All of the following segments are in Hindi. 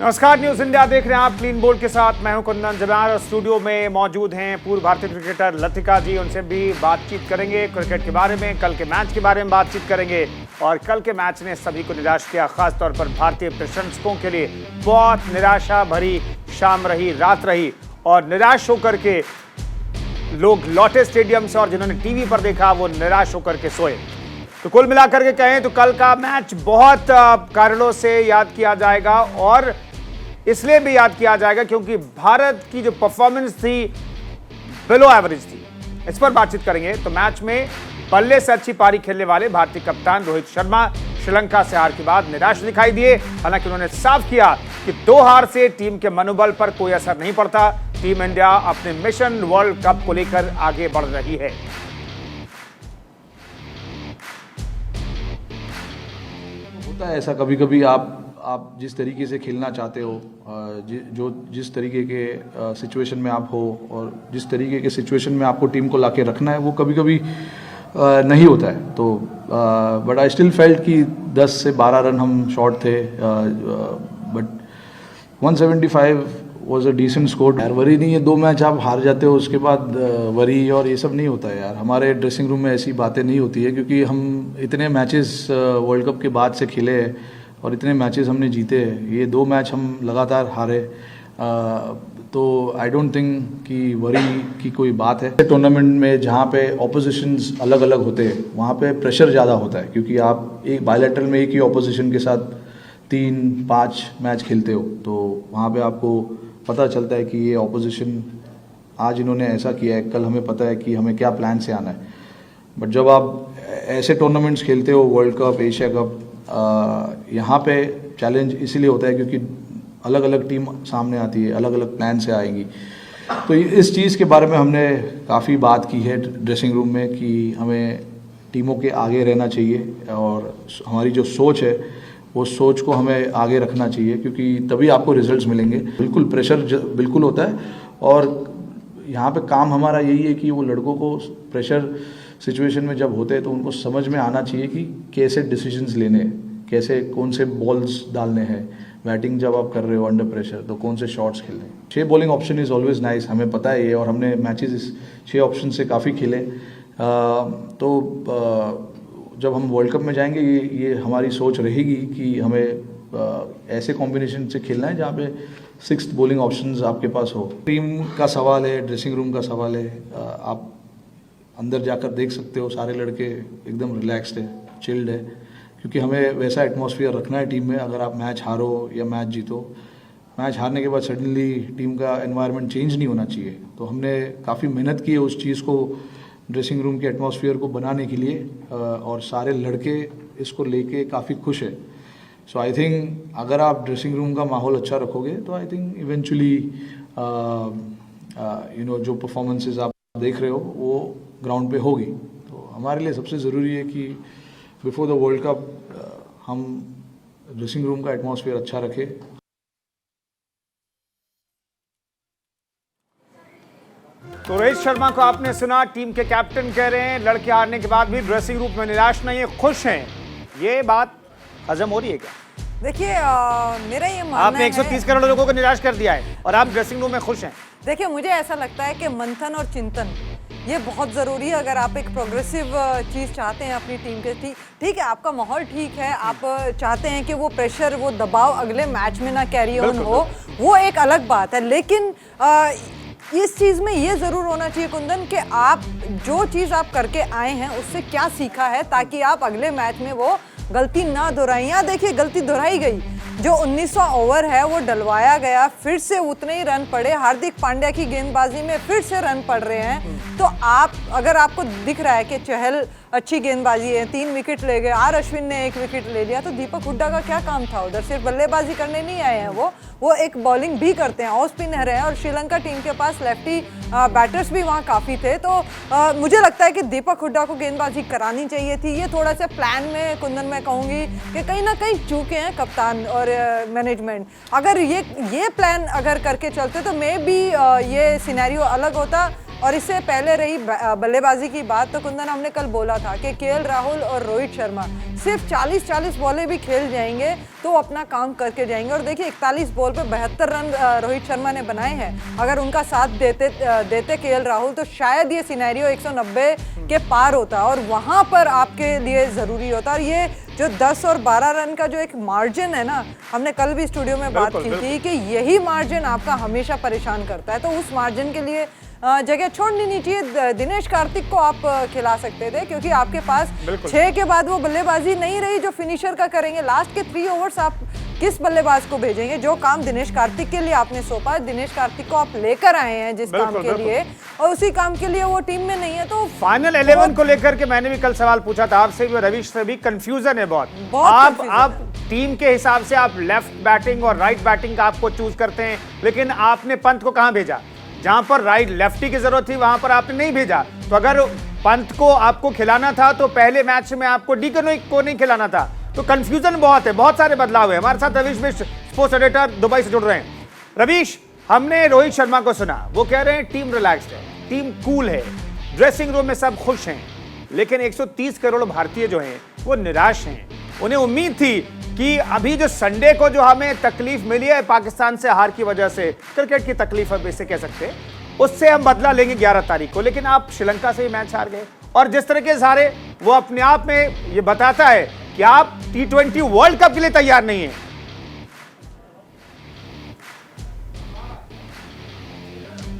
नमस्कार, न्यूज इंडिया देख रहे हैं आप क्लीन बोल्ड के साथ। मैं हूं कुंदन जमार और स्टूडियो में मौजूद हैं पूर्व भारतीय क्रिकेटर लतिका जी। उनसे भी बातचीत करेंगे क्रिकेट के बारे में, कल के मैच के बारे में बातचीत करेंगे। और कल के मैच ने सभी को निराश किया, खासतौर पर भारतीय प्रशंसकों के लिए बहुत निराशा भरी शाम रही, रात रही। और निराश होकर के लोग लौटे स्टेडियम से, और जिन्होंने टीवी पर देखा वो निराश होकर के सोए। तो कुल मिलाकर के कहें तो कल का मैच बहुत कारणों से याद किया जाएगा, और इसलिए भी याद किया जाएगा क्योंकि भारत की जो परफॉर्मेंस थी बिलो एवरेज थी। इस पर बातचीत करेंगे। तो मैच में बल्ले से अच्छी पारी खेलने वाले भारतीय कप्तान रोहित शर्मा श्रीलंका से हार के बाद निराश दिखाई दिए। हालांकि उन्होंने साफ किया कि 2 हार से टीम के मनोबल पर कोई असर नहीं पड़ता। टीम इंडिया अपने मिशन वर्ल्ड कप को लेकर आगे बढ़ रही है। होता है ऐसा कभी कभी, आप जिस तरीके से खेलना चाहते हो, जिस तरीके के सिचुएशन में आप हो और जिस तरीके के सिचुएशन में आपको टीम को लाके रखना है, वो कभी कभी नहीं होता है। तो बट आई स्टिल फेल्ट कि 10 से 12 रन हम शॉर्ट थे, but 175 was a decent score. यार वरी नहीं है, 2 मैच आप हार जाते हो उसके बाद वरी और ये सब नहीं होता है यार। हमारे ड्रेसिंग रूम में ऐसी बातें नहीं होती है, क्योंकि हम इतने मैचेस वर्ल्ड कप के बाद से खेले हैं और इतने मैचेस हमने जीते हैं। ये 2 मैच हम लगातार हारे, तो आई डोंट थिंक कि वरी की कोई बात है। टूर्नामेंट में जहाँ पे ऑपोजिशंस अलग अलग होते हैं वहाँ पे प्रेशर ज़्यादा होता है, क्योंकि आप एक बायलैटरल में एक ही ऑपोजिशन के साथ 3-5 मैच खेलते हो, तो वहाँ पे आपको पता चलता है कि ये ऑपोजिशन आज इन्होंने ऐसा किया है, कल हमें पता है कि हमें क्या प्लान से आना है। बट जब आप ऐसे टूर्नामेंट्स खेलते हो, वर्ल्ड कप, एशिया कप, यहाँ पे चैलेंज इसीलिए होता है क्योंकि अलग अलग टीम सामने आती है, अलग अलग प्लान से आएंगी। तो इस चीज़ के बारे में हमने काफ़ी बात की है ड्रेसिंग रूम में कि हमें टीमों के आगे रहना चाहिए, और हमारी जो सोच है वो सोच को हमें आगे रखना चाहिए, क्योंकि तभी आपको रिजल्ट्स मिलेंगे। बिल्कुल प्रेशर बिल्कुल होता है, और यहाँ पे काम हमारा यही है कि वो लड़कों को प्रेशर सिचुएशन में जब होते हैं तो उनको समझ में आना चाहिए कि कैसे डिसीजंस लेने हैं, कैसे कौन से बॉल्स डालने हैं। बैटिंग जब आप कर रहे हो अंडर प्रेशर तो कौन से शॉट्स खेलने हैं। 6 bowling option is always nice, हमें पता है ये, और हमने मैचेस इस 6 ऑप्शन से काफ़ी खेले। जब हम वर्ल्ड कप में जाएंगे ये हमारी सोच रहेगी कि हमें ऐसे कॉम्बिनेशन से खेलना है जहाँ पे 6th बॉलिंग ऑप्शंस आपके पास हो। टीम का सवाल है, ड्रेसिंग रूम का सवाल है। आप अंदर जाकर देख सकते हो, सारे लड़के एकदम रिलैक्स्ड है, चिल्ड है, क्योंकि हमें वैसा एटमॉस्फेयर रखना है टीम में। अगर आप मैच हारो या मैच जीतो, मैच हारने के बाद सडनली टीम का एनवायरनमेंट चेंज नहीं होना चाहिए। तो हमने काफ़ी मेहनत की है उस चीज़ को, ड्रेसिंग रूम के एटमॉस्फेयर को बनाने के लिए, और सारे लड़के इसको लेके काफ़ी खुश है। सो आई थिंक अगर आप ड्रेसिंग रूम का माहौल अच्छा रखोगे तो आई थिंक इवेंचुअली जो परफॉर्मेंसेज आप देख रहे हो वो ग्राउंड पे होगी। तो हमारे लिए सबसे ज़रूरी है कि बिफोर द वर्ल्ड कप हम ड्रेसिंग रूम का एटमॉस्फेयर अच्छा रखें। तो रोहित शर्मा को आपने सुना, टीम के कैप्टन कह रहे हैं लड़के हारने के बाद भी ड्रेसिंग रूम में निराश नहीं है, खुश हैं। ये बात हजम हो रही है क्या? देखिए मेरा ये मानना आपने 130 करोड़ लोगों को निराश कर दिया है और आप ड्रेसिंग रूम में खुश हैं। देखिए मुझे ऐसा लगता है कि मंथन और चिंतन ये बहुत ज़रूरी है। अगर आप एक प्रोग्रेसिव चीज़ चाहते हैं अपनी टीम के, ठीक है, आपका माहौल ठीक है, आप चाहते हैं कि वो प्रेशर, वो दबाव अगले मैच में ना कैरी ऑन हो, वो एक अलग बात है। लेकिन इस चीज़ में ये ज़रूर होना चाहिए कुंदन कि आप जो चीज़ आप करके आए हैं उससे क्या सीखा है, ताकि आप अगले मैच में वो गलती ना दोहराएं। यहाँ देखिए गलती दोहराई गई, जो 1900 ओवर है वो डलवाया गया, फिर से उतने ही रन पड़े। हार्दिक पांड्या की गेंदबाजी में फिर से रन पड़ रहे हैं। तो आप अगर आपको दिख रहा है कि चहल अच्छी गेंदबाजी है, 3 विकेट ले गए, आर अश्विन ने 1 विकेट ले लिया, तो दीपक हुड्डा का क्या काम था उधर? सिर्फ बल्लेबाजी करने नहीं आए हैं, वो एक बॉलिंग भी करते हैं, ऑफ स्पिनर है, और श्रीलंका टीम के पास लेफ्टी बैटर्स भी वहाँ काफ़ी थे। तो मुझे लगता है कि दीपक हुड्डा को गेंदबाजी करानी चाहिए थी। ये थोड़ा सा प्लान में कुंदन मैं कहूँगी कि कहीं ना कहीं चूके हैं कप्तान और मैनेजमेंट। अगर ये प्लान अगर करके चलते तो मे बी ये सिनेरियो अलग होता। और इससे पहले रही बल्लेबाजी की बात, तो कुंदन हमने कल बोला था कि केएल राहुल और रोहित शर्मा सिर्फ 40-40 बॉलें भी खेल जाएंगे तो अपना काम करके जाएंगे। और देखिए 41 बॉल पे 72 रन रोहित शर्मा ने बनाए हैं। अगर उनका साथ देते केएल राहुल तो शायद ये सिनेरियो 190 के पार होता और वहाँ पर आपके लिए ज़रूरी होता। और ये जो 10 और 12 रन का जो एक मार्जिन है ना, हमने कल भी स्टूडियो में बात की थी कि यही मार्जिन आपका हमेशा परेशान करता है। तो उस मार्जिन के लिए जगह छोड़नी नहीं चाहिए। दिनेश कार्तिक को आप खिला सकते थे क्योंकि आपके पास 6 के बाद वो बल्लेबाजी नहीं रही जो फिनिशर का करेंगे। लास्ट के 3 ओवर्स आप किस बल्लेबाज को भेजेंगे? जो काम दिनेश कार्तिक के लिए आपने सौंपा, दिनेश कार्तिक को आप लेकर आए हैं जिस काम के लिए, और उसी काम के लिए वो टीम में नहीं है। तो फाइनल 11 को लेकर के मैंने भी कल सवाल पूछा था आपसे भी, रवीश से भी, कंफ्यूजन है बहुत। आप टीम के हिसाब से आप लेफ्ट बैटिंग और राइट बैटिंग का आपको चूज करते हैं, लेकिन आपने पंत को कहां भेजा? जहां पर राइट लेफ्टी की जरूरत थी वहां पर आपने नहीं भेजा। तो अगर पंत को आपको खिलाना था तो पहले मैच में आपको डी को नहीं खिलाना था। तो कंफ्यूजन बहुत है, बहुत सारे बदलाव है। हमारे साथ रवीश मिश्र, स्पोर्ट्स एडिटर, दुबई से जुड़ रहे हैं। रवीश, हमने रोहित शर्मा को सुना, वो कह रहे हैं टीम रिलैक्स्ड है, टीम कूल है, ड्रेसिंग रूम में सब खुश हैं, लेकिन 130 करोड़ भारतीय जो हैं वो निराश हैं। उन्हें उम्मीद थी कि अभी जो संडे को जो हमें तकलीफ मिली है पाकिस्तान से हार की वजह से, क्रिकेट की तकलीफ अब इसे कह सकते हैं, उससे हम बदला लेंगे 11 तारीख को, लेकिन आप श्रीलंका से ही मैच हार गए। और जिस तरीके से हारे वो अपने आप में ये बताता है कि आप T20 वर्ल्ड कप के लिए तैयार नहीं है।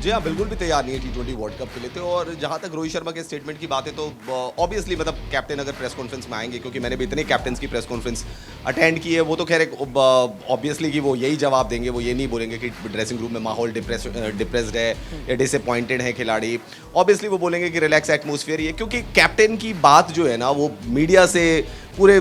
जी हाँ, बिल्कुल भी तैयार नहीं है T20 वर्ल्ड कप के लिए। तो और जहाँ तक रोहित शर्मा के स्टेटमेंट की बात है तो ऑब्वियसली मतलब कैप्टन अगर प्रेस कॉन्फ्रेंस में आएंगे, क्योंकि मैंने भी इतने कैप्टन की प्रेस कॉन्फ्रेंस अटेंड की है, वो तो खैर ऑब्वियसली कि वो यही जवाब देंगे। वो ये नहीं बोलेंगे कि ड्रेसिंग रूम में माहौल डिप्रेस्ड है या डिसअपॉइंटेड है खिलाड़ी। ऑब्वियसली वो बोलेंगे कि रिलैक्स एटमॉस्फेयर है, क्योंकि कैप्टन की बात जो है ना वो मीडिया से पूरे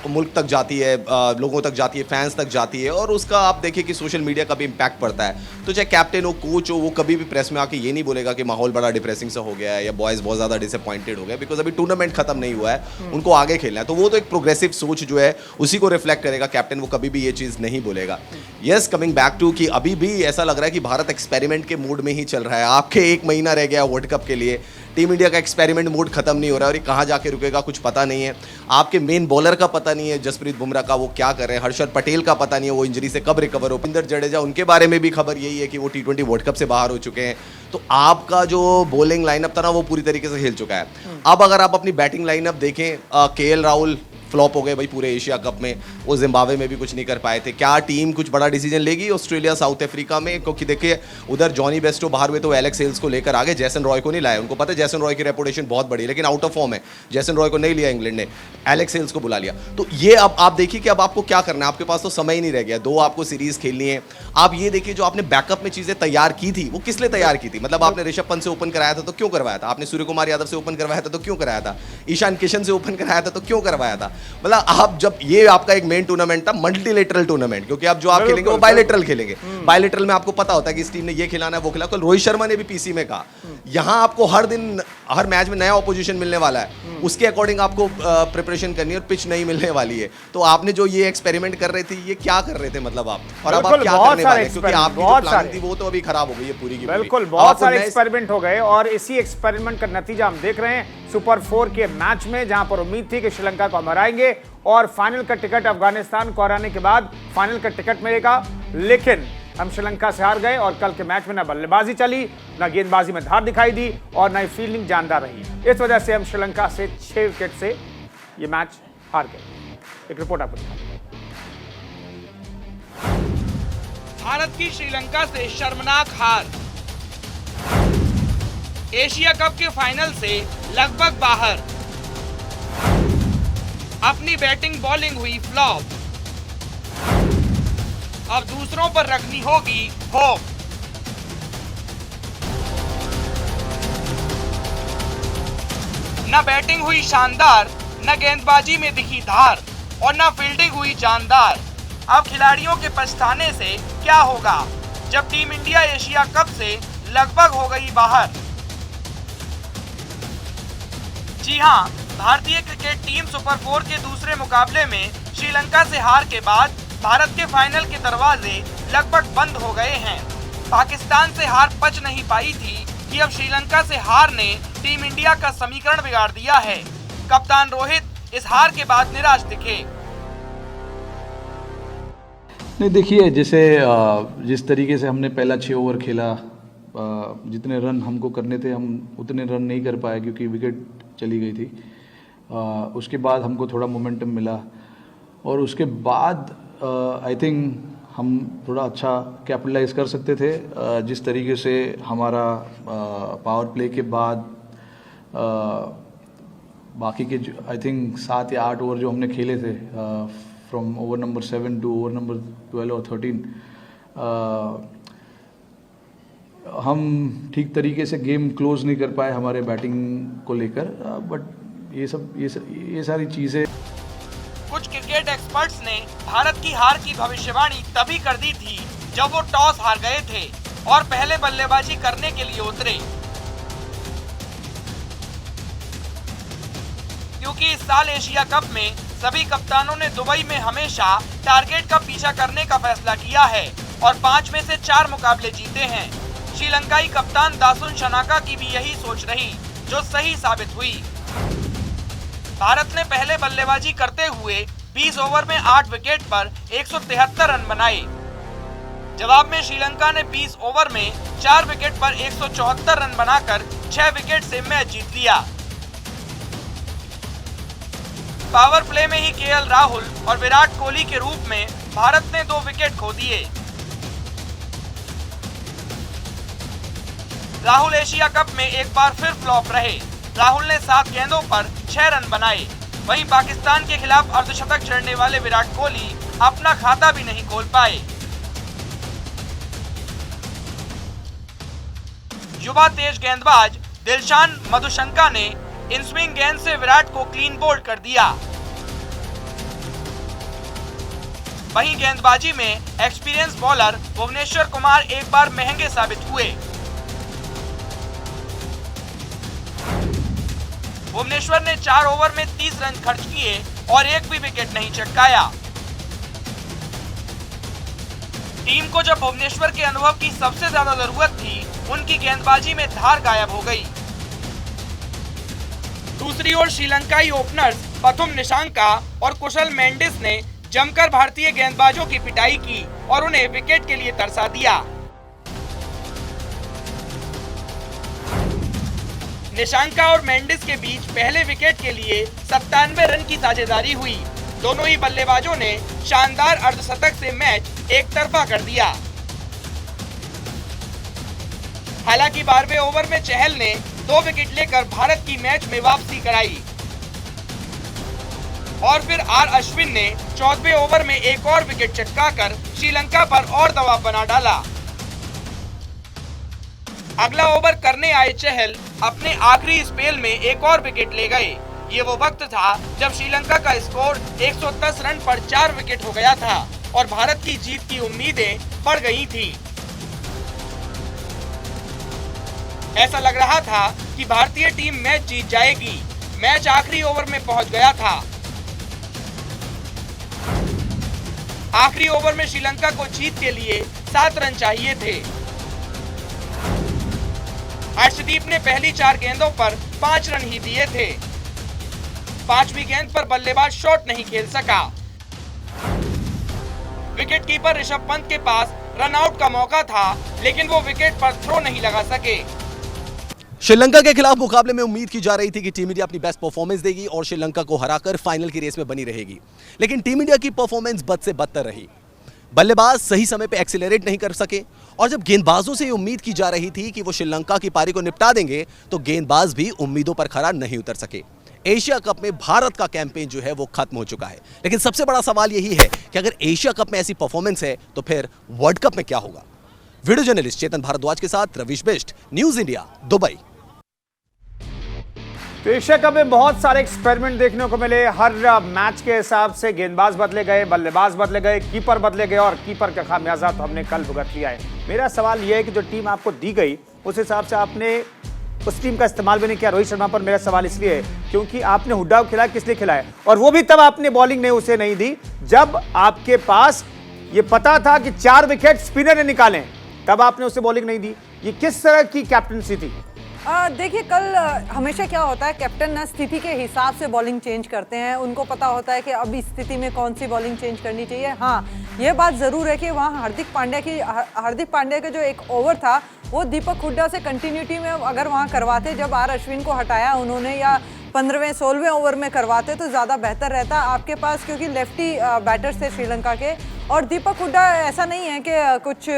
मुल्क तक जाती है, लोगों तक जाती है, फैंस तक जाती है, और उसका आप देखिए कि सोशल मीडिया का भी इम्पैक्ट पड़ता है। तो चाहे कैप्टन हो, कोच हो, वो कभी भी प्रेस में आके ये नहीं बोलेगा कि माहौल बड़ा डिप्रेसिंग सा हो गया है या बॉयज़ बहुत ज़्यादा डिसअपॉइंटेड हो गया, बिकॉज अभी टूर्नामेंट खत्म नहीं हुआ है, उनको आगे खेलना है। तो वो तो एक प्रोग्रेसिव सोच जो है उसी को रिफ्लेक्ट करेगा कैप्टन, वो कभी भी ये चीज़ नहीं बोलेगा। यस, कमिंग बैक टू कि अभी भी ऐसा लग रहा है कि भारत एक्सपेरिमेंट के मूड में ही चल रहा है। आपके 1 महीना रह गया वर्ल्ड कप के लिए, टीम इंडिया का एक्सपेरिमेंट मूड खत्म नहीं हो रहा है और ये कहाँ जाके रुकेगा कुछ पता नहीं है। आपके मेन बॉलर का पता नहीं है, जसप्रीत बुमराह का, वो क्या कर रहे हैं। हर्षद पटेल का पता नहीं है वो इंजरी से कब रिकवर हो। रविंद्र जडेजा, उनके बारे में भी खबर यही है कि वो T20 वर्ल्ड कप से बाहर हो चुके हैं। तो आपका जो बॉलिंग लाइनअप था ना वो पूरी तरीके से हिल चुका है। अब अगर आप अपनी बैटिंग लाइनअप देखें, केएल राहुल फ्लॉप हो गए भाई पूरे एशिया कप में, वो जिम्बाब्वे में भी कुछ नहीं कर पाए थे। क्या टीम कुछ बड़ा डिसीजन लेगी ऑस्ट्रेलिया साउथ अफ्रीका में? क्योंकि देखिए उधर जॉनी बेस्टो बाहर हुए तो एलेक्स हेल्स को लेकर आगे, जैसन रॉय को नहीं लाया। उनको पता है जैसन रॉय की रेपुटेशन बहुत बड़ी है, लेकिन आउट ऑफ फॉर्म है, जैसन रॉय को नहीं लिया इंग्लैंड ने, एलेक्स हेल्स को बुला लिया। तो ये अब आप देखिए कि अब आपको क्या करना है, आपके पास तो समय ही नहीं रह गया, 2 आपको सीरीज खेलनी है। आप ये देखिए जो आपने बैकअप में चीजें तैयार की थी वो किस लिए तैयार की थी? मतलब आपने ऋषभ पंत से ओपन कराया था तो क्यों करवाया था? आपने सूर्य कुमार यादव से ओपन करवाया था तो क्यों कराया था? ईशान किशन से ओपन कराया था तो क्यों करवाया था? मतलब आप जब ये आपका एक मेन टूर्नामेंट था, मल्टीलेटरल टूर्नामेंट, क्योंकि आप जो आप खेलेंगे वो बायलेटरल खेलेंगे। बायलेटरल में आपको पता होता है कि इस टीम ने ये खिलाना है वो खिला। कल रोहित शर्मा ने भी पीसी में कहा, यहां आपको हर दिन हर मैच में नया ऑपोजिशन मिलने वाला है, उसके अकॉर्डिंग आपको प्रिपरेशन करनी है और पिच नहीं मिलने वाली है। तो आपने जो ये एक्सपेरिमेंट कर रहे थे, ये क्या कर रहे थे मतलब आप, और अब आप क्या करने वाले हैं? क्योंकि आपकी जो प्लानिंग थी वो तो अभी खराब हो गई है पूरी की पूरी। बिल्कुल, बहुत सारे एक्सपेरिमेंट हो गए और इसी एक्सपेरिमेंट का नतीजा हम देख रहे हैं सुपर 4 के मैच में, जहां पर उम्मीद थी कि श्रीलंका को हम हराएंगे और फाइनल का टिकट अफगानिस्तान को हराने के बाद फाइनल का टिकट मिलेगा, लेकिन हम श्रीलंका से हार गए। और कल के मैच में ना बल्लेबाजी चली, ना गेंदबाजी में धार दिखाई दी और ना ही फील्डिंग जानदार रही। इस वजह से हम श्रीलंका से 6 विकेट से ये मैच हार गए। एक रिपोर्ट आपको दिखाते हैं। भारत की श्रीलंका से शर्मनाक हार, एशिया कप के फाइनल से लगभग बाहर, अपनी बैटिंग बॉलिंग हुई फ्लॉप, अब दूसरों पर रखनी होगी होप। न बैटिंग हुई शानदार, न गेंदबाजी में दिखी धार और न फील्डिंग हुई जानदार। अब खिलाड़ियों के पछताने से क्या होगा जब टीम इंडिया एशिया कप से लगभग हो गई बाहर। जी हां, भारतीय क्रिकेट टीम सुपर 4 के दूसरे मुकाबले में श्रीलंका से हार के बाद भारत के फाइनल के दरवाजे लगभग बंद हो गए हैं। पाकिस्तान से हार पच नहीं पाई थी कि अब श्रीलंका से हार ने टीम इंडिया का समीकरण बिगाड़ दिया है। कप्तान रोहित इस हार के बाद निराश दिखे। नहीं, देखिए, जैसे जिस तरीके से हमने पहला 6 ओवर खेला, जितने रन हमको करने थे हम उतने रन नहीं कर पाए क्योंकि विकेट चली गई थी। उसके बाद हमको थोड़ा मोमेंटम मिला और उसके बाद आई थिंक हम थोड़ा अच्छा कैपिटलाइज कर सकते थे। जिस तरीके से हमारा पावर प्ले के बाद बाकी के आई थिंक 7 या 8 ओवर जो हमने खेले थे, from over number 7 to over number 12 और 13, हम ठीक तरीके से गेम क्लोज नहीं कर पाए हमारे बैटिंग को लेकर। बट ये सारी चीज़ें, कुछ क्रिकेट एक्सपर्ट्स ने भारत की हार की भविष्यवाणी तभी कर दी थी जब वो टॉस हार गए थे और पहले बल्लेबाजी करने के लिए उतरे, क्योंकि इस साल एशिया कप में सभी कप्तानों ने दुबई में हमेशा टारगेट का पीछा करने का फैसला किया है और 5 में से 4 मुकाबले जीते हैं। श्रीलंकाई कप्तान दासुन शनाका की भी यही सोच रही, जो सही साबित हुई। भारत ने पहले बल्लेबाजी करते हुए 20 ओवर में 8 विकेट पर 173 रन बनाए। जवाब में श्रीलंका ने 20 ओवर में 4 विकेट पर 174 रन बनाकर 6 विकेट से मैच जीत लिया। पावर प्ले में ही केएल राहुल और विराट कोहली के रूप में भारत ने 2 विकेट खो दिए। राहुल एशिया कप में एक बार फिर फ्लॉप रहे। राहुल ने 7 गेंदों पर 6 रन बनाए। वहीं पाकिस्तान के खिलाफ अर्धशतक जड़ने वाले विराट कोहली अपना खाता भी नहीं खोल पाए। युवा तेज गेंदबाज दिलशान मधुशंका ने इन स्विंग गेंद से विराट को क्लीन बोल्ड कर दिया। वहीं गेंदबाजी में एक्सपीरियंस बॉलर भुवनेश्वर कुमार एक बार महंगे साबित हुए। भुवनेश्वर ने 4 ओवर में 30 रन खर्च किए और एक भी विकेट नहीं चटकाया। टीम को जब भुवनेश्वर के अनुभव की सबसे ज्यादा जरूरत थी, उनकी गेंदबाजी में धार गायब हो गई। दूसरी ओर श्रीलंकाई ओपनर्स पथुम निशांका और कुशल मेंडिस ने जमकर भारतीय गेंदबाजों की पिटाई की और उन्हें विकेट के लिए तरसा दिया। निशांका और मेंडिस के बीच पहले विकेट के लिए 97 रन की साझेदारी हुई। दोनों ही बल्लेबाजों ने शानदार अर्धशतक से मैच एक तरफा कर दिया। हालांकि 12वें ओवर में चहल ने 2 विकेट लेकर भारत की मैच में वापसी कराई और फिर आर अश्विन ने 14वें ओवर में एक और विकेट चटकाकर श्रीलंका पर और दबाव बना डाला। अगला ओवर करने आए चहल अपने आखिरी स्पेल में एक और विकेट ले गए। ये वो वक्त था जब श्रीलंका का स्कोर 110 रन पर 4 विकेट हो गया था और भारत की जीत की उम्मीदें बढ़ गई थी। ऐसा लग रहा था कि भारतीय टीम मैच जीत जाएगी। मैच आखिरी ओवर में पहुंच गया था। आखिरी ओवर में श्रीलंका को जीत के लिए 7 रन चाहिए थे। हर्षदीप ने पहली 4 गेंदों पर 5 रन ही दिए थे। 5वीं गेंद पर बल्लेबाज शॉट नहीं खेल सका। विकेटकीपर ऋषभ पंत के पास रन आउट का मौका था, लेकिन वो विकेट पर थ्रो नहीं लगा सके। श्रीलंका के खिलाफ मुकाबले में उम्मीद की जा रही थी कि टीम इंडिया अपनी बेस्ट परफॉर्मेंस देगी और श्रीलंका को हराकर फाइनल की रेस में बनी रहेगी, लेकिन टीम इंडिया की परफॉर्मेंस बद से बदतर रही। बल्लेबाज सही समय पे एक्सीलरेट नहीं कर सके और जब गेंदबाजों से उम्मीद की जा रही थी कि वो श्रीलंका की पारी को निपटा देंगे, तो गेंदबाज भी उम्मीदों पर खरा नहीं उतर सके। एशिया कप में भारत का कैंपेन जो है वो खत्म हो चुका है, लेकिन सबसे बड़ा सवाल यही है कि अगर एशिया कप में ऐसी परफॉर्मेंस है तो फिर वर्ल्ड कप में क्या होगा। वीडियो जर्नलिस्ट चेतन भारद्वाज के साथ रविश बिष्ट, न्यूज इंडिया, दुबई। तो एशिया कप में बहुत सारे एक्सपेरिमेंट देखने को मिले। हर मैच के हिसाब से गेंदबाज बदले गए, बल्लेबाज बदले गए, कीपर बदले गए और कीपर का खामियाजा तो हमने कल भुगत लिया है। मेरा सवाल यह है कि जो टीम आपको दी गई उस हिसाब से आपने उस टीम का इस्तेमाल भी नहीं किया। रोहित शर्मा पर मेरा सवाल इसलिए है क्योंकि आपने हुड्डा को खिलाया, किस लिए खिलाया, और वो भी तब आपने बॉलिंग ने उसे नहीं दी जब आपके पास ये पता था कि 4 विकेट स्पिनर ने निकाले, तब आपने उसे बॉलिंग नहीं दी। ये किस तरह की कैप्टनसी थी? देखिए कल हमेशा क्या होता है, कैप्टन ना स्थिति के हिसाब से बॉलिंग चेंज करते हैं। उनको पता होता है कि अब इस स्थिति में कौन सी बॉलिंग चेंज करनी चाहिए। हाँ, ये बात ज़रूर है कि वहाँ हार्दिक पांड्या का जो एक ओवर था वो दीपक हुड्डा से कंटिन्यूटी में अगर वहाँ करवाते, जब आर अश्विन को हटाया उन्होंने, या 15वें 16वें ओवर में करवाते तो ज़्यादा बेहतर रहता आपके पास, क्योंकि लेफ्टी बैटर्स थे श्रीलंका के। और दीपक हुड्डा ऐसा नहीं है कि कुछ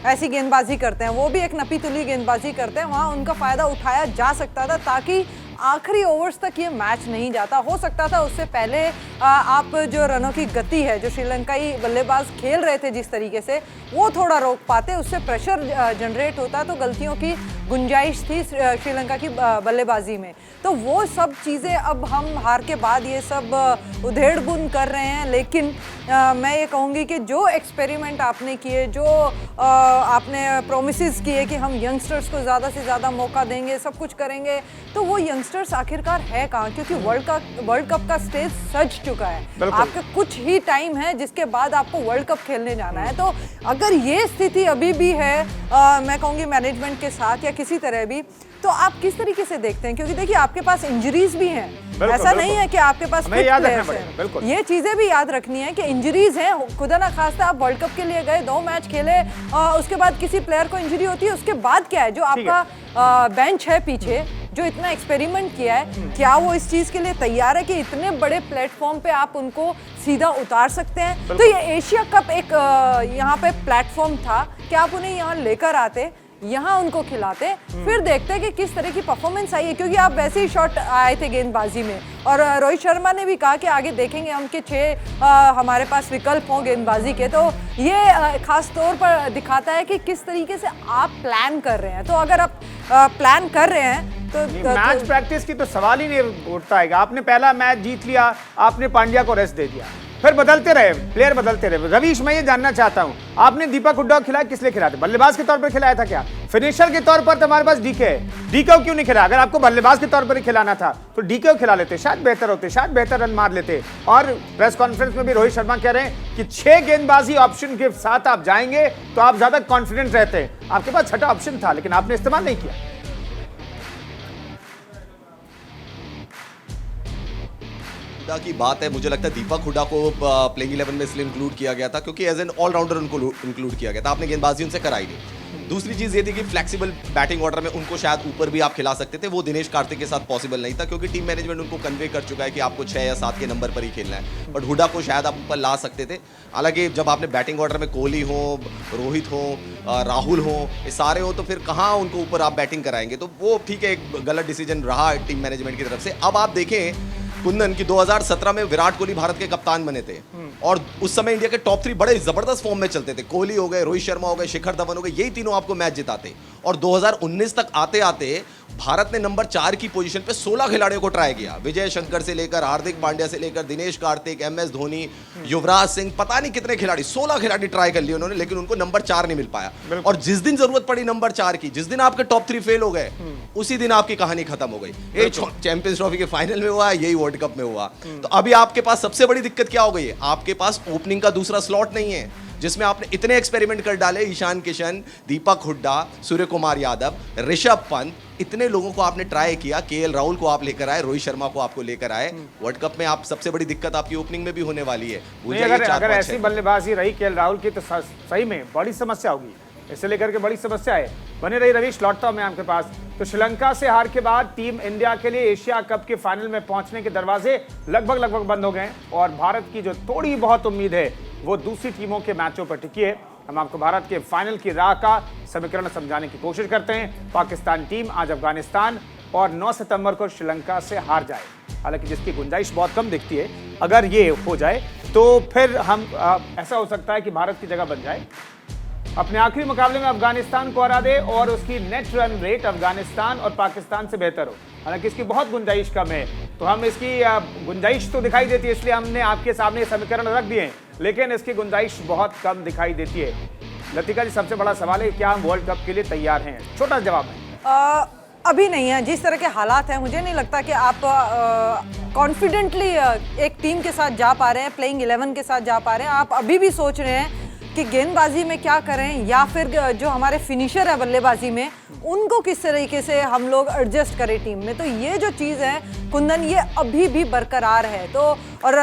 ऐसी गेंदबाजी करते हैं, वो भी एक नपी तुली गेंदबाजी करते हैं। वहाँ उनका फ़ायदा उठाया जा सकता था ताकि आखिरी ओवर्स तक ये मैच नहीं जाता। हो सकता था उससे पहले आप जो रनों की गति है, जो श्रीलंकाई बल्लेबाज खेल रहे थे जिस तरीके से, वो थोड़ा रोक पाते, उससे प्रेशर जनरेट होता, तो गलतियों की गुंजाइश थी श्रीलंका की बल्लेबाजी में। तो वो सब चीज़ें अब हम हार के बाद ये सब उधेड़-बुन कर रहे हैं। लेकिन मैं ये कहूँगी कि जो एक्सपेरिमेंट आपने किए, जो आपने प्रोमिसेस किए कि हम यंगस्टर्स को ज़्यादा से ज़्यादा मौका देंगे, सब कुछ करेंगे, तो वो यंगस्टर्स आखिरकार है कहाँ? क्योंकि वर्ल्ड कप का स्टेज सज चुका है। आपका कुछ ही टाइम है जिसके बाद आपको वर्ल्ड कप खेलने जाना है। तो अगर ये स्थिति अभी भी है मैं कहूँगी मैनेजमेंट के साथ या किसी तरह भी, तो आप किस तरीके से देखते हैं? क्योंकि देखिए आपके पास इंजरीज भी हैं, ऐसा नहीं है कि आपके पास फिट प्लेयर्स हैं। ये चीजें भी याद रखनी है कि इंजरीज हैं। खुदा ना खास्ता आप वर्ल्ड कप के लिए गए, 2 मैच खेले, उसके बाद किसी प्लेयर को इंजरी होती है, उसके बाद क्या है? जो आपका बेंच है पीछे, जो इतना एक्सपेरिमेंट किया है, क्या वो इस चीज के लिए तैयार है कि इतने बड़े प्लेटफॉर्म पे आप उनको सीधा उतार सकते हैं? तो ये एशिया कप एक यहाँ पे प्लेटफॉर्म था कि आप उन्हें यहाँ लेकर आते, यहाँ उनको खिलाते, फिर देखते कि किस तरह की परफॉर्मेंस आई है। क्योंकि आप वैसे ही शॉट आए थे गेंदबाजी में, और रोहित शर्मा ने भी कहा कि आगे देखेंगे हम कि 6 हमारे पास विकल्प हों गेंदबाजी के। तो ये खास तौर पर दिखाता है कि किस तरीके से आप प्लान कर रहे हैं। तो अगर आप प्लान कर रहे हैं तो मैच प्रैक्टिस की तो सवाल ही नहीं उठता है। आपने पहला मैच जीत लिया, आपने पांड्या को रेस्ट दे दिया, फिर बदलते रहे, प्लेयर बदलते रहे। रवीश, मैं ये जानना चाहता हूं, आपने दीपक हुड्डा को खिलाया, किस लिए खिलाया था? बल्लेबाज के तौर पर खिलाया था क्या? फिनिशर के तौर पर तुम्हारे पास डीके है, डीके क्यों नहीं खिलाया? अगर आपको बल्लेबाज के तौर पर ही खिलाना था तो डीके खिला लेते, शायद बेहतर होते, शायद बेहतर रन मार लेते। और प्रेस कॉन्फ्रेंस में भी रोहित शर्मा कह रहे हैं कि 6 गेंदबाजी ऑप्शन के साथ आप जाएंगे तो आप ज्यादा कॉन्फिडेंट रहते हैं। आपके पास छठा ऑप्शन था लेकिन आपने इस्तेमाल नहीं किया। हुड्डा की बात है, मुझे लगता है दीपक हुड्डा को प्लेइंग 11 में इसलिए इंक्लूड किया गया था क्योंकि एज एन ऑलराउंडर उनको इंक्लूड किया गया था। आपने गेंदबाजी उनसे कराई नहीं। दूसरी चीज़ ये थी कि फ्लेक्सिबल बैटिंग ऑर्डर में उनको शायद ऊपर भी आप खिला सकते थे, वो दिनेश कार्तिक के साथ पॉसिबल नहीं था क्योंकि टीम मैनेजमेंट उनको कन्वे कर चुका है कि आपको 6 या 7 के नंबर पर ही खेलना है। बट हुड्डा को शायद आप ऊपर ला सकते थे। हालांकि जब आपने बैटिंग ऑर्डर में कोहली हो, रोहित हो, राहुल हो, ये सारे हो, तो फिर कहाँ उनको ऊपर आप बैटिंग कराएंगे? तो वो ठीक है, एक गलत डिसीजन रहा टीम मैनेजमेंट की तरफ से। अब आप देखें कुंदन की 2017 में विराट कोहली भारत के कप्तान बने थे और उस समय इंडिया के टॉप 3 बड़े जबरदस्त फॉर्म में चलते थे। कोहली हो गए, रोहित शर्मा हो गए, शिखर धवन हो गए, यही तीनों आपको मैच जिताते। और 2019 तक आते आते भारत ने नंबर 4 की पोजीशन पे 16 खिलाड़ियों को ट्राई किया। विजय शंकर से लेकर हार्दिक पांड्या से लेकर दिनेश कार्तिक, MS धोनी, युवराज सिंह, पता नहीं कितने खिलाड़ी, 16 खिलाड़ी ट्राई कर लिए उन्होंने, लेकिन उनको नंबर 4 नहीं मिल पाया। और जिस दिन जरूरत पड़ी नंबर 4 की, जिस दिन आपके टॉप 3 फेल हो गए, उसी दिन आपकी कहानी खत्म हो गई। ये चैंपियंस ट्रॉफी के फाइनल में हुआ, यही वर्ल्ड कप में हुआ। तो अभी आपके पास सबसे बड़ी दिक्कत क्या हो गई है? आपके पास ओपनिंग का दूसरा स्लॉट नहीं है जिसमें आपने इतने एक्सपेरिमेंट कर डाले। ईशान किशन, दीपक हुड्डा, सूर्य कुमार यादव, ऋषभ पंत, इतने लोगों को आपने ट्राई किया। KL राहुल को आप लेकर आए, रोहित शर्मा को आपको लेकर आए। वर्ल्ड कप में आप सबसे बड़ी दिक्कत आपकी ओपनिंग में भी होने वाली है। अगर ऐसी बल्लेबाजी रही KL राहुल की तो सही में बड़ी समस्या होगी। इसे लेकर के बड़ी समस्या है। बने रही रवीश, लौटता हूं मैं आपके पास। तो श्रीलंका से हार के बाद टीम इंडिया के लिए एशिया कप के फाइनल में पहुंचने के दरवाजे लगभग बंद हो गए और भारत की जो थोड़ी बहुत उम्मीद है वो दूसरी टीमों के मैचों पर टिकी है। हम आपको भारत के फाइनल की राह का समीकरण समझाने की कोशिश करते हैं। पाकिस्तान टीम आज अफगानिस्तान और 9 सितंबर को श्रीलंका से हार जाए, हालांकि जिसकी गुंजाइश बहुत कम दिखती है। अगर ये हो जाए तो फिर हम ऐसा हो सकता है कि भारत की जगह बन जाए, अपने आखिरी मुकाबले में अफगानिस्तान को हरा दे और उसकी नेट रन रेट अफगानिस्तान और पाकिस्तान से बेहतर हो। हालांकि इसकी बहुत गुंजाइश कम है, तो हम इसकी गुंजाइश तो दिखाई देती है, इसलिए हमने आपके सामने समीकरण रख दिए हैं, लेकिन इसकी गुंजाइश बहुत कम दिखाई देती है। लतिका जी, सबसे बड़ा सवाल है, क्या हम वर्ल्ड कप के लिए तैयार हैं? छोटा जवाब है अभी नहीं है। जिस तरह के हालात हैं, मुझे नहीं लगता कि आप कॉन्फिडेंटली एक टीम के साथ जा पा रहे हैं, प्लेइंग 11 के साथ जा पा रहे हैं। आप अभी भी सोच रहे हैं कि गेंदबाजी में क्या करें या फिर जो हमारे फिनिशर है बल्लेबाजी में उनको किस तरीके से हम लोग एडजस्ट करें टीम में। तो ये जो चीज़ है कुंदन, ये अभी भी बरकरार है। तो और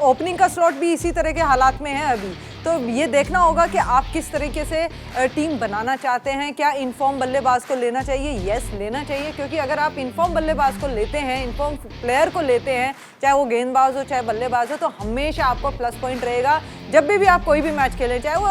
ओपनिंग का स्लॉट भी इसी तरह के हालात में है अभी। तो ये देखना होगा कि आप किस तरीके से टीम बनाना चाहते हैं। क्या इनफॉर्म बल्लेबाज को लेना चाहिए? यस, लेना चाहिए, क्योंकि अगर आप इनफॉर्म बल्लेबाज को लेते हैं, इनफॉर्म प्लेयर को लेते हैं, चाहे वो गेंदबाज हो चाहे बल्लेबाज हो, तो हमेशा आपको प्लस पॉइंट रहेगा जब भी आप कोई भी मैच खेलें, चाहे वो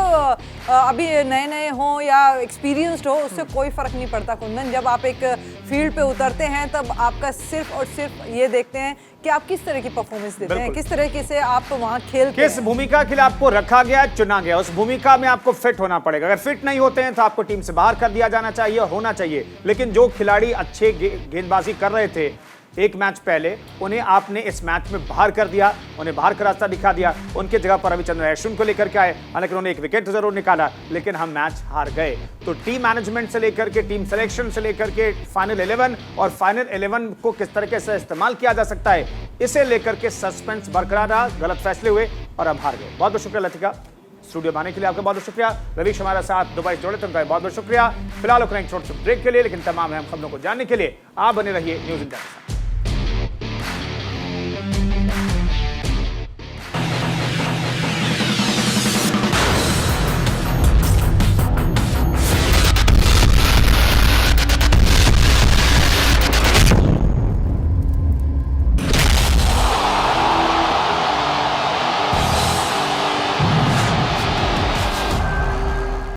अभी नए नए हों या एक्सपीरियंस्ड हो, उससे कोई फ़र्क नहीं पड़ता कुंदन। जब आप एक फील्ड पे उतरते हैं तब आपका सिर्फ और सिर्फ ये देखते हैं कि आप किस तरह की परफॉर्मेंस देते हैं, किस तरीके से आप वहाँ खेलते हैं, किस भूमिका के लिए आपको रखा गया, चुना गया, उस भूमिका में आपको फिट होना पड़ेगा। अगर फिट नहीं होते हैं तो आपको टीम से बाहर कर दिया जाना चाहिए और होना चाहिए। लेकिन जो खिलाड़ी अच्छे गेंदबाजी कर रहे थे एक मैच पहले, उन्हें आपने इस मैच में बाहर कर दिया, उन्हें बाहर का रास्ता दिखा दिया। उनके जगह पर रविचंद्रन अश्विन को लेकर के आए, हालांकि उन्होंने एक विकेट जरूर निकाला, लेकिन हम मैच हार गए। तो टीम मैनेजमेंट से लेकर के टीम सिलेक्शन से लेकर के फाइनल 11 और फाइनल 11 को किस तरीके से इस्तेमाल किया जा सकता है, इसे लेकर के सस्पेंस बरकरार रहा। गलत फैसले हुए और अब हार गए। बहुत बहुत शुक्रिया लतिका, स्टूडियो में आने के लिए आपका बहुत बहुत शुक्रिया। रवीश हमारे साथ दुबई से जुड़े थे, उनका बहुत बहुत शुक्रिया। फिलहाल छोटे से ब्रेक के लिए, लेकिन तमाम अहम खबरों को जानने के लिए आप बने रहिए न्यूज़ इंडिया के साथ।